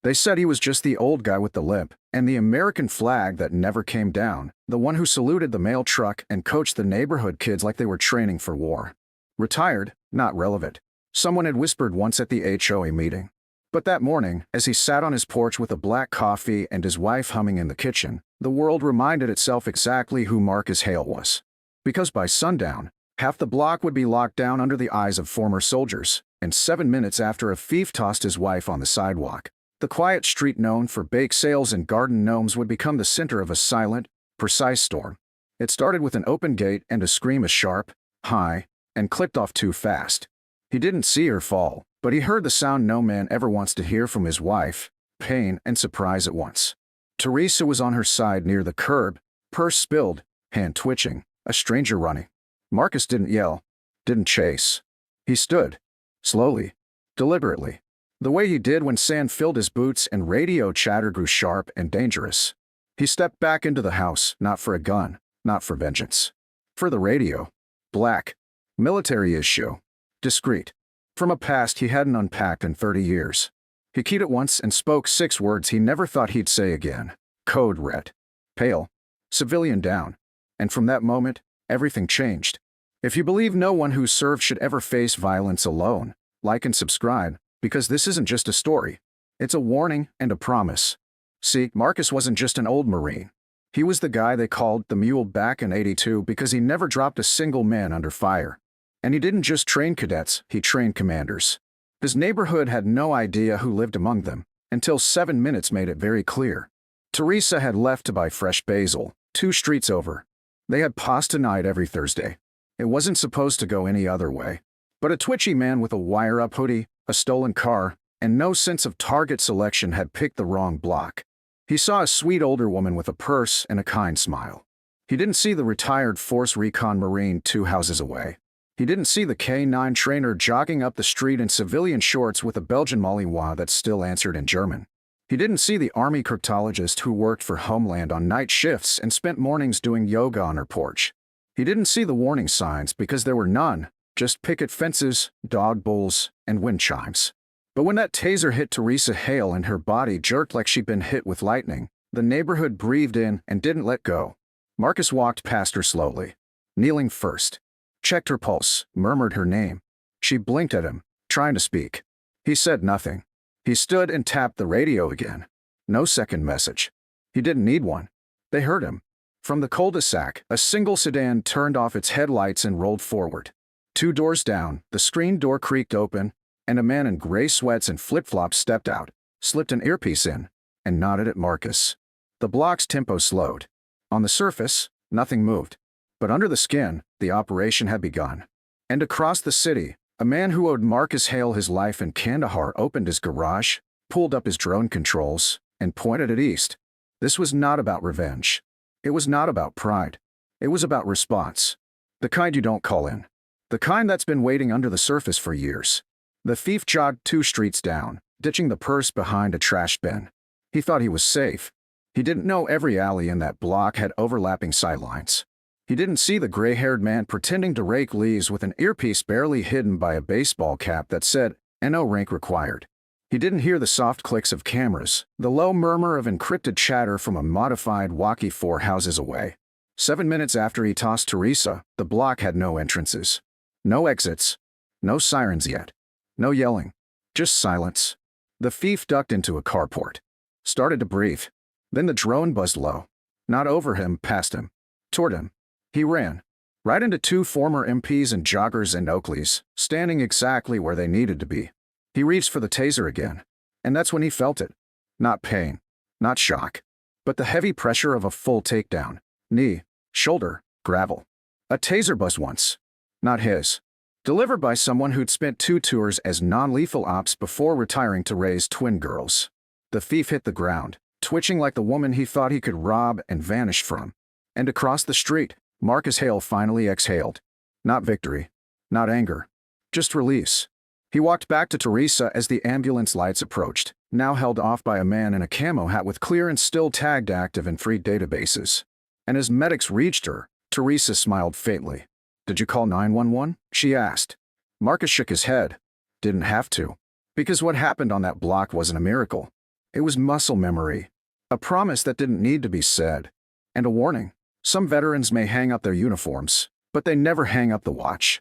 They said he was just the old guy with the limp, and the American flag that never came down, the one who saluted the mail truck and coached the neighborhood kids like they were training for war. Retired, not relevant. Someone had whispered once at the HOA meeting. But that morning, as he sat on his porch with a black coffee and his wife humming in the kitchen, the world reminded itself exactly who Marcus Hale was. Because by sundown, half the block would be locked down under the eyes of former soldiers, and 7 minutes after a thief tossed his wife on the sidewalk, the quiet street known for bake sales and garden gnomes would become the center of a silent, precise storm. It started with an open gate and a scream as sharp, high, and clicked off too fast. He didn't see her fall, but he heard the sound no man ever wants to hear from his wife, pain and surprise at once. Teresa was on her side near the curb, purse spilled, hand twitching, a stranger running. Marcus didn't yell, didn't chase. He stood, slowly, deliberately, the way he did when sand filled his boots and radio chatter grew sharp and dangerous. He stepped back into the house, not for a gun, not for vengeance. For the radio. Black. Military issue. Discreet. From a past he hadn't unpacked in 30 years. He keyed it once and spoke 6 words he never thought he'd say again. Code red. Pale. Civilian down. And from that moment, everything changed. If you believe no one who served should ever face violence alone, like and subscribe, because this isn't just a story. It's a warning and a promise. See, Marcus wasn't just an old Marine. He was the guy they called the Mule back in '82 because he never dropped a single man under fire. And he didn't just train cadets, he trained commanders. His neighborhood had no idea who lived among them, until 7 minutes made it very clear. Teresa had left to buy fresh basil, 2 streets over. They had pasta night every Thursday. It wasn't supposed to go any other way. But a twitchy man with a wire-up hoodie, a stolen car, and no sense of target selection had picked the wrong block. He saw a sweet older woman with a purse and a kind smile. He didn't see the retired Force Recon Marine 2 houses away. He didn't see the K9 trainer jogging up the street in civilian shorts with a Belgian Malinois that still answered in German. He didn't see the Army cryptologist who worked for Homeland on night shifts and spent mornings doing yoga on her porch. He didn't see the warning signs because there were none, just picket fences, dog bowls, and wind chimes. But when that taser hit Teresa Hale and her body jerked like she'd been hit with lightning, the neighborhood breathed in and didn't let go. Marcus walked past her slowly, kneeling first. Checked her pulse, murmured her name. She blinked at him, trying to speak. He said nothing. He stood and tapped the radio again. No second message. He didn't need one. They heard him. From the cul-de-sac, a single sedan turned off its headlights and rolled forward. 2 doors down, the screen door creaked open, and a man in gray sweats and flip-flops stepped out, slipped an earpiece in, and nodded at Marcus. The block's tempo slowed. On the surface, nothing moved. But under the skin, the operation had begun. And across the city, a man who owed Marcus Hale his life in Kandahar opened his garage, pulled up his drone controls, and pointed it east. This was not about revenge. It was not about pride. It was about response. The kind you don't call in. The kind that's been waiting under the surface for years. The thief jogged 2 streets down, ditching the purse behind a trash bin. He thought he was safe. He didn't know every alley in that block had overlapping sightlines. He didn't see the gray-haired man pretending to rake leaves with an earpiece barely hidden by a baseball cap that said, "NO rank required." He didn't hear the soft clicks of cameras, the low murmur of encrypted chatter from a modified walkie 4 houses away. 7 minutes after he tossed Teresa, the block had no entrances. No exits. No sirens yet. No yelling. Just silence. The thief ducked into a carport. Started to breathe. Then the drone buzzed low. Not over him, past him. Toward him. He ran. Right into 2 former MPs and joggers and Oakleys, standing exactly where they needed to be. He reached for the taser again. And that's when he felt it. Not pain. Not shock. But the heavy pressure of a full takedown. Knee. Shoulder. Gravel. A taser buzz once. Not his. Delivered by someone who'd spent 2 tours as non-lethal ops before retiring to raise twin girls. The thief hit the ground, twitching like the woman he thought he could rob and vanished from. And across the street, Marcus Hale finally exhaled. Not victory. Not anger. Just release. He walked back to Teresa as the ambulance lights approached, now held off by a man in a camo hat with clear and still tagged active in free databases. And as medics reached her, Teresa smiled faintly. "Did you call 911?" she asked. Marcus shook his head. Didn't have to. Because what happened on that block wasn't a miracle. It was muscle memory, a promise that didn't need to be said, and a warning. Some veterans may hang up their uniforms, but they never hang up the watch.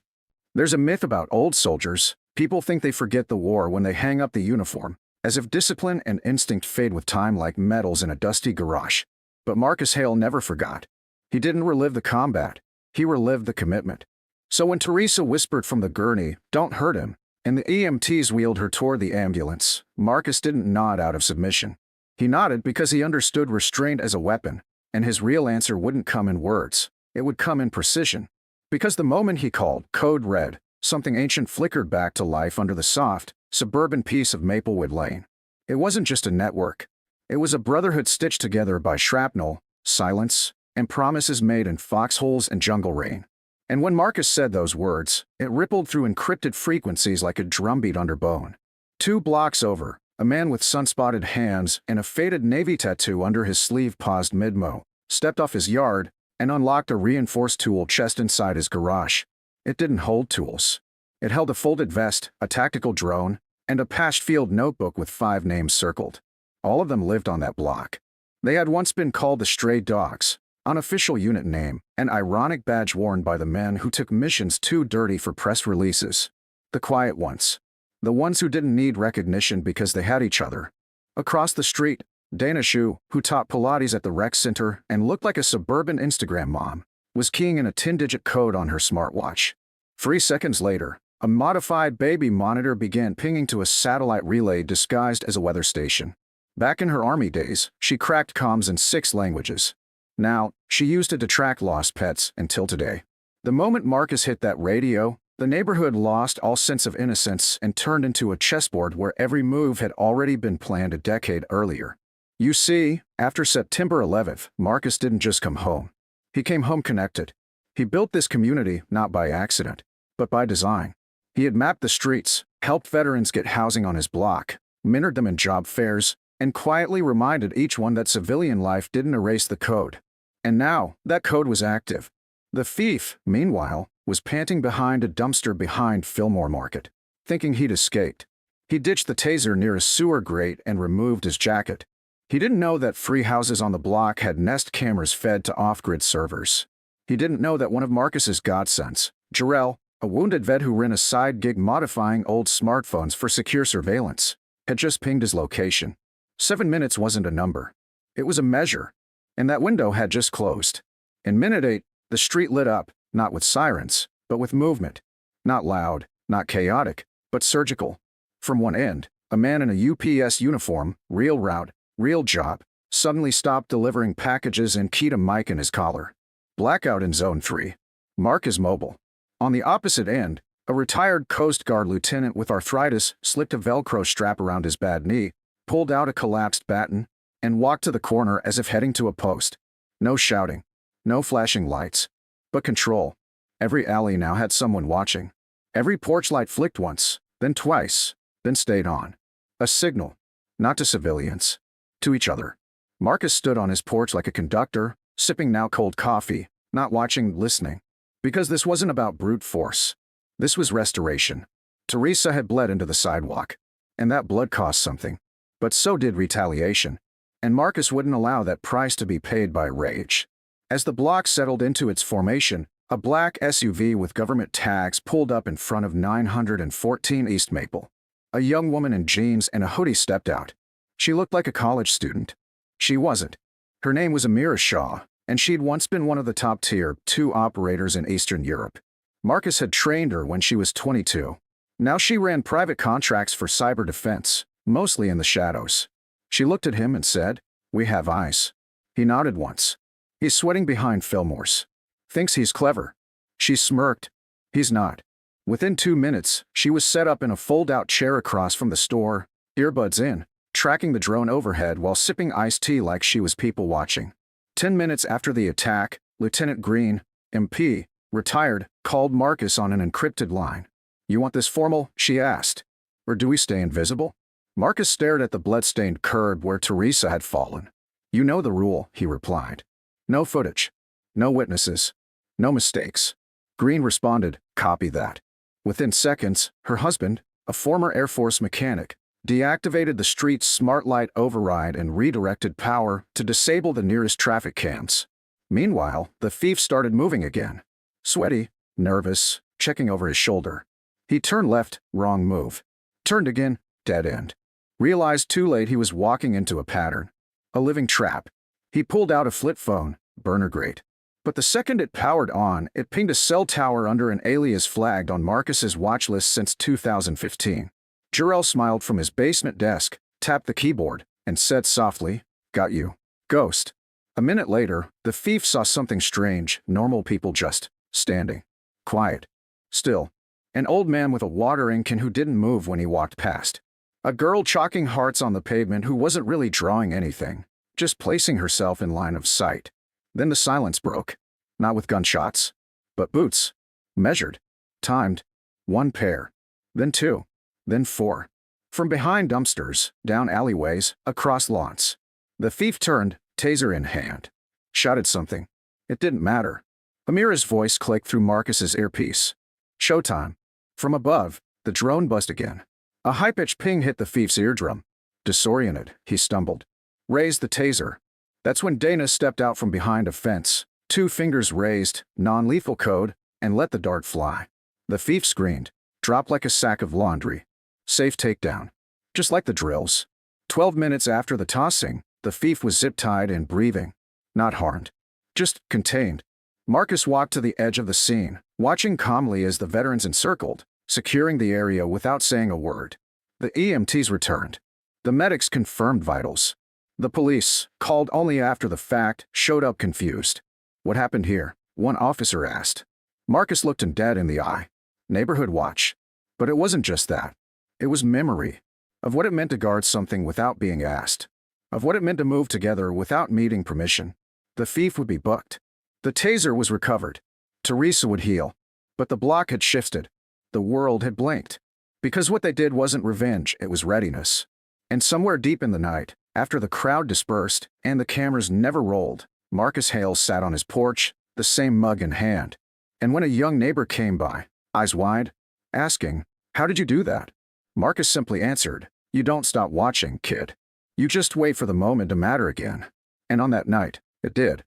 There's a myth about old soldiers. People think they forget the war when they hang up the uniform, as if discipline and instinct fade with time like metals in a dusty garage. But Marcus Hale never forgot. He didn't relive the combat. He relived the commitment. So when Teresa whispered from the gurney, "Don't hurt him," and the EMTs wheeled her toward the ambulance, Marcus didn't nod out of submission. He nodded because he understood restraint as a weapon, and his real answer wouldn't come in words. It would come in precision. Because the moment he called Code Red, something ancient flickered back to life under the soft, suburban peace of Maplewood Lane. It wasn't just a network. It was a brotherhood stitched together by shrapnel, silence, and promises made in foxholes and jungle rain. And when Marcus said those words, it rippled through encrypted frequencies like a drumbeat under bone. 2 blocks over, a man with sun-spotted hands and a faded navy tattoo under his sleeve paused mid-mow, stepped off his yard, and unlocked a reinforced tool chest inside his garage. It didn't hold tools. It held a folded vest, a tactical drone, and a patched field notebook with 5 names circled. All of them lived on that block. They had once been called the Stray Dogs, unofficial unit name, an ironic badge worn by the men who took missions too dirty for press releases. The quiet ones. The ones who didn't need recognition because they had each other. Across the street, Dana Shu, who taught Pilates at the rec center and looked like a suburban Instagram mom, was keying in a 10-digit code on her smartwatch. 3 seconds later, a modified baby monitor began pinging to a satellite relay disguised as a weather station. Back in her army days, she cracked comms in 6 languages. Now, she used it to track lost pets until today. The moment Marcus hit that radio, the neighborhood lost all sense of innocence and turned into a chessboard where every move had already been planned a decade earlier. You see, after September 11th, Marcus didn't just come home. He came home connected. He built this community not by accident, but by design. He had mapped the streets, helped veterans get housing on his block, mentored them in job fairs, and quietly reminded each one that civilian life didn't erase the code. And now, that code was active. The thief, meanwhile, was panting behind a dumpster behind Fillmore Market, thinking he'd escaped. He ditched the taser near a sewer grate and removed his jacket. He didn't know that 3 houses on the block had Nest cameras fed to off-grid servers. He didn't know that one of Marcus's godsons, Jarrell, a wounded vet who ran a side gig modifying old smartphones for secure surveillance, had just pinged his location. 7 minutes wasn't a number. It was a measure. And that window had just closed. In minute 8, the street lit up, not with sirens, but with movement. Not loud, not chaotic, but surgical. From one end, a man in a UPS uniform, real route, real job, suddenly stopped delivering packages and keyed a mic in his collar. Blackout in Zone 3. Mark is mobile. On the opposite end, a retired Coast Guard lieutenant with arthritis slipped a Velcro strap around his bad knee, pulled out a collapsed baton, and walked to the corner as if heading to a post. No shouting, no flashing lights, but control. Every alley now had someone watching. Every porch light flicked once, then twice, then stayed on. A signal, not to civilians, to each other. Marcus stood on his porch like a conductor, sipping now cold coffee, not watching, listening. Because this wasn't about brute force. This was restoration. Teresa had bled into the sidewalk, and that blood cost something. But so did retaliation. And Marcus wouldn't allow that price to be paid by rage. As the block settled into its formation, a black SUV with government tags pulled up in front of 914 East Maple. A young woman in jeans and a hoodie stepped out. She looked like a college student. She wasn't. Her name was Amira Shaw, and she'd once been one of the top tier 2 operators in Eastern Europe. Marcus had trained her when she was 22. Now she ran private contracts for cyber defense, mostly in the shadows. She looked at him and said, "We have eyes." He nodded once. "He's sweating behind Fillmore's. Thinks he's clever." She smirked. "He's not." Within 2 minutes, she was set up in a fold-out chair across from the store, earbuds in, tracking the drone overhead while sipping iced tea like she was people watching. 10 minutes after the attack, Lieutenant Green, MP, retired, called Marcus on an encrypted line. "You want this formal?" she asked. "Or do we stay invisible?" Marcus stared at the blood-stained curb where Teresa had fallen. "You know the rule," he replied. "No footage. No witnesses. No mistakes." Green responded, "Copy that." Within seconds, her husband, a former Air Force mechanic, deactivated the street's smart light override and redirected power to disable the nearest traffic cams. Meanwhile, the thief started moving again. Sweaty, nervous, checking over his shoulder. He turned left, wrong move. Turned again, dead end. Realized too late he was walking into a pattern. A living trap. He pulled out a flip phone, burner grate. But the second it powered on, it pinged a cell tower under an alias flagged on Marcus's watch list since 2015. Jarrell smiled from his basement desk, tapped the keyboard, and said softly, "Got you. Ghost." A minute later, the thief saw something strange, normal people just standing. Quiet. Still. An old man with a watering can who didn't move when he walked past. A girl chalking hearts on the pavement who wasn't really drawing anything, just placing herself in line of sight. Then the silence broke. Not with gunshots, but boots. Measured. Timed. 1 pair. Then 2. Then 4. From behind dumpsters, down alleyways, across lawns. The thief turned, taser in hand. Shouted something. It didn't matter. Amira's voice clicked through Marcus's earpiece. Showtime. From above, the drone buzzed again. A high-pitched ping hit the thief's eardrum. Disoriented, he stumbled. Raised the taser. That's when Dana stepped out from behind a fence, 2 fingers raised, non-lethal code, and let the dart fly. The thief screamed, dropped like a sack of laundry. Safe takedown. Just like the drills. 12 minutes after the tossing, the thief was zip-tied and breathing. Not harmed. Just contained. Marcus walked to the edge of the scene, watching calmly as the veterans encircled, securing the area without saying a word. The EMTs returned. The medics confirmed vitals. The police, called only after the fact, showed up confused. What happened here? One officer asked. Marcus looked him dead in the eye. Neighborhood watch. But it wasn't just that. It was memory. Of what it meant to guard something without being asked. Of what it meant to move together without needing permission. The thief would be booked. The taser was recovered. Teresa would heal. But the block had shifted. The world had blinked. Because what they did wasn't revenge, it was readiness. And somewhere deep in the night, after the crowd dispersed and the cameras never rolled, Marcus Hale sat on his porch, the same mug in hand. And when a young neighbor came by, eyes wide, asking, "How did you do that?" Marcus simply answered, "You don't stop watching, kid. You just wait for the moment to matter again." And on that night, it did.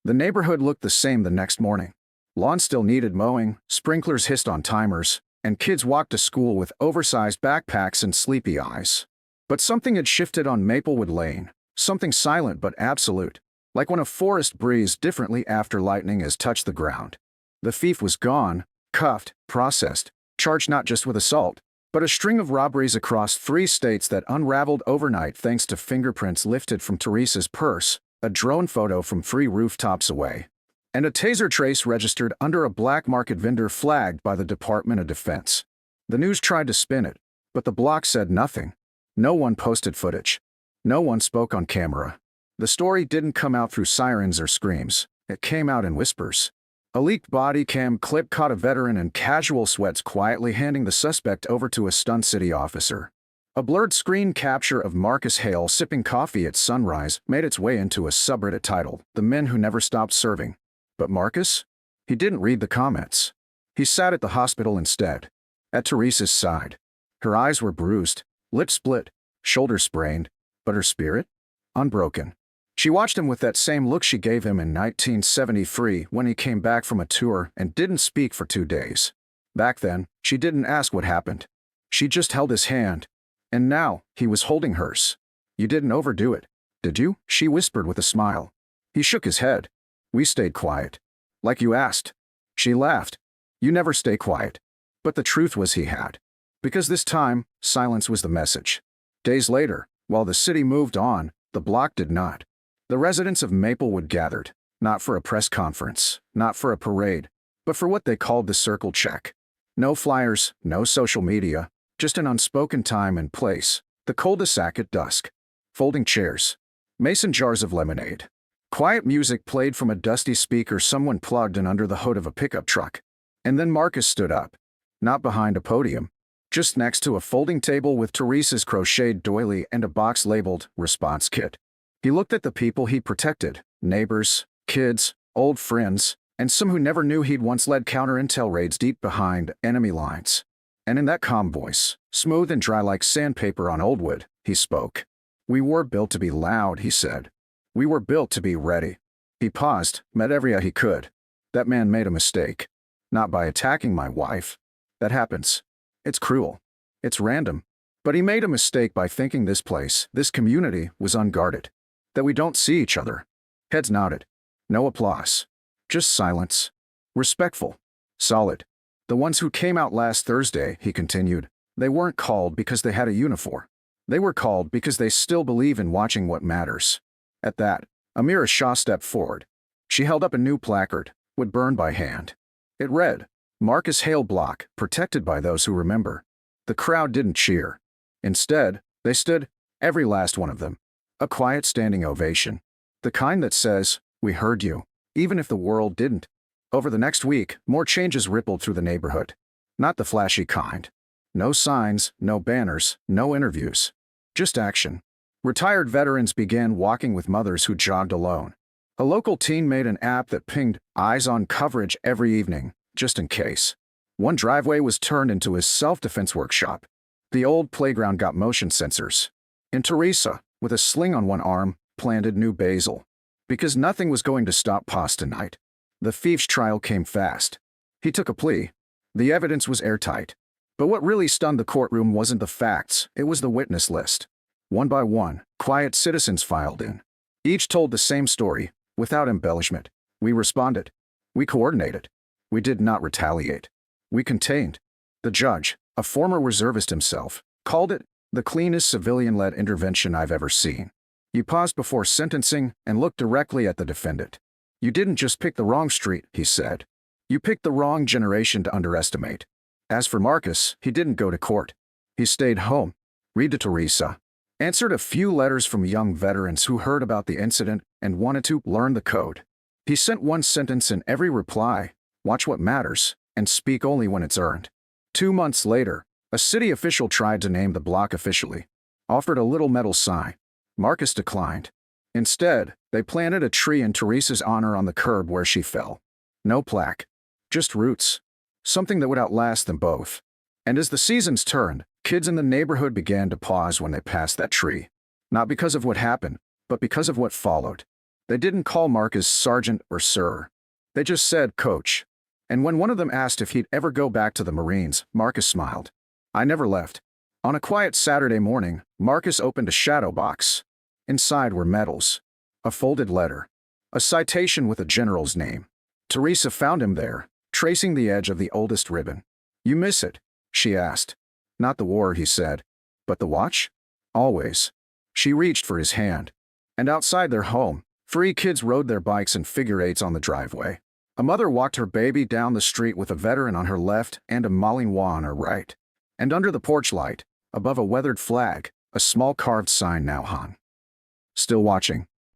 The neighborhood looked the same the next morning. Lawns still needed mowing, sprinklers hissed on timers, and kids walked to school with oversized backpacks and sleepy eyes. But something had shifted on Maplewood Lane, something silent but absolute, like when a forest breathes differently after lightning has touched the ground. The thief was gone, cuffed, processed, charged not just with assault, but a string of robberies across 3 states that unraveled overnight thanks to fingerprints lifted from Teresa's purse, a drone photo from 3 rooftops away, and a taser trace registered under a black market vendor flagged by the Department of Defense. The news tried to spin it, but the block said nothing. No one posted footage. No one spoke on camera. The story didn't come out through sirens or screams. It came out in whispers. A leaked body cam clip caught a veteran in casual sweats quietly handing the suspect over to a stunned city officer. A blurred screen capture of Marcus Hale sipping coffee at sunrise made its way into a subreddit titled, "The Men Who Never Stopped Serving." But Marcus? He didn't read the comments. He sat at the hospital instead, at Teresa's side. Her eyes were bruised, lips split, shoulders sprained, but her spirit? Unbroken. She watched him with that same look she gave him in 1973 when he came back from a tour and didn't speak for 2 days. Back then, she didn't ask what happened. She just held his hand. And now, he was holding hers. "You didn't overdo it, did you?" she whispered with a smile. He shook his head. "We stayed quiet. Like you asked." She laughed. "You never stay quiet." But the truth was he had. Because this time, silence was the message. Days later, while the city moved on, the block did not. The residents of Maplewood gathered, not for a press conference, not for a parade, but for what they called the circle check. No flyers, no social media, just an unspoken time and place, the cul-de-sac at dusk. Folding chairs. Mason jars of lemonade. Quiet music played from a dusty speaker someone plugged in under the hood of a pickup truck. And then Marcus stood up. Not behind a podium. Just next to a folding table with Teresa's crocheted doily and a box labeled response kit. He looked at the people he protected, neighbors, kids, old friends, and some who never knew he'd once led counter-intel raids deep behind enemy lines. And in that calm voice, smooth and dry like sandpaper on old wood, he spoke. "We were built to be loud," he said. "We were built to be ready." He paused, met every eye he could. "That man made a mistake. Not by attacking my wife. That happens. It's cruel. It's random. But he made a mistake by thinking this place, this community, was unguarded. That we don't see each other." Heads nodded. No applause. Just silence. Respectful. Solid. "The ones who came out last Thursday," he continued, "they weren't called because they had a uniform. They were called because they still believe in watching what matters." At that, Amira Shah stepped forward. She held up a new placard, wood burned by hand. It read, "Marcus Hale Block, protected by those who remember." The crowd didn't cheer. Instead, they stood, every last one of them. A quiet standing ovation. The kind that says, "We heard you," even if the world didn't. Over the next week, more changes rippled through the neighborhood. Not the flashy kind. No signs, no banners, no interviews. Just action. Retired veterans began walking with mothers who jogged alone. A local teen made an app that pinged eyes on coverage every evening, just in case. One driveway was turned into his self-defense workshop. The old playground got motion sensors. And Teresa, with a sling on one arm, planted new basil. Because nothing was going to stop Paz tonight. The thief's trial came fast. He took a plea. The evidence was airtight. But what really stunned the courtroom wasn't the facts, it was the witness list. One by one, quiet citizens filed in. Each told the same story, without embellishment. We responded. We coordinated. We did not retaliate. We contained. The judge, a former reservist himself, called it the cleanest civilian-led intervention I've ever seen. He paused before sentencing and looked directly at the defendant. "You didn't just pick the wrong street," he said. "You picked the wrong generation to underestimate." As for Marcus, he didn't go to court. He stayed home, read to Teresa, answered a few letters from young veterans who heard about the incident and wanted to learn the code. He sent one sentence in every reply: "Watch what matters, and speak only when it's earned." 2 months later, a city official tried to name the block officially, offered a little metal sign. Marcus declined. Instead, they planted a tree in Teresa's honor on the curb where she fell. No plaque. Just roots. Something that would outlast them both. And as the seasons turned, kids in the neighborhood began to pause when they passed that tree. Not because of what happened, but because of what followed. They didn't call Marcus Sergeant or Sir. They just said Coach. And when one of them asked if he'd ever go back to the Marines, Marcus smiled. "I never left." On a quiet Saturday morning, Marcus opened a shadow box. Inside were medals, a folded letter, a citation with a general's name. Teresa found him there, tracing the edge of the oldest ribbon. "You miss it?" she asked. "Not the war," he said. "But the watch?" "Always." She reached for his hand. And outside their home, 3 kids rode their bikes in figure eights on the driveway. A mother walked her baby down the street with a veteran on her left and a Malinois on her right. And under the porch light, above a weathered flag, a small carved sign now hung. "Still watching."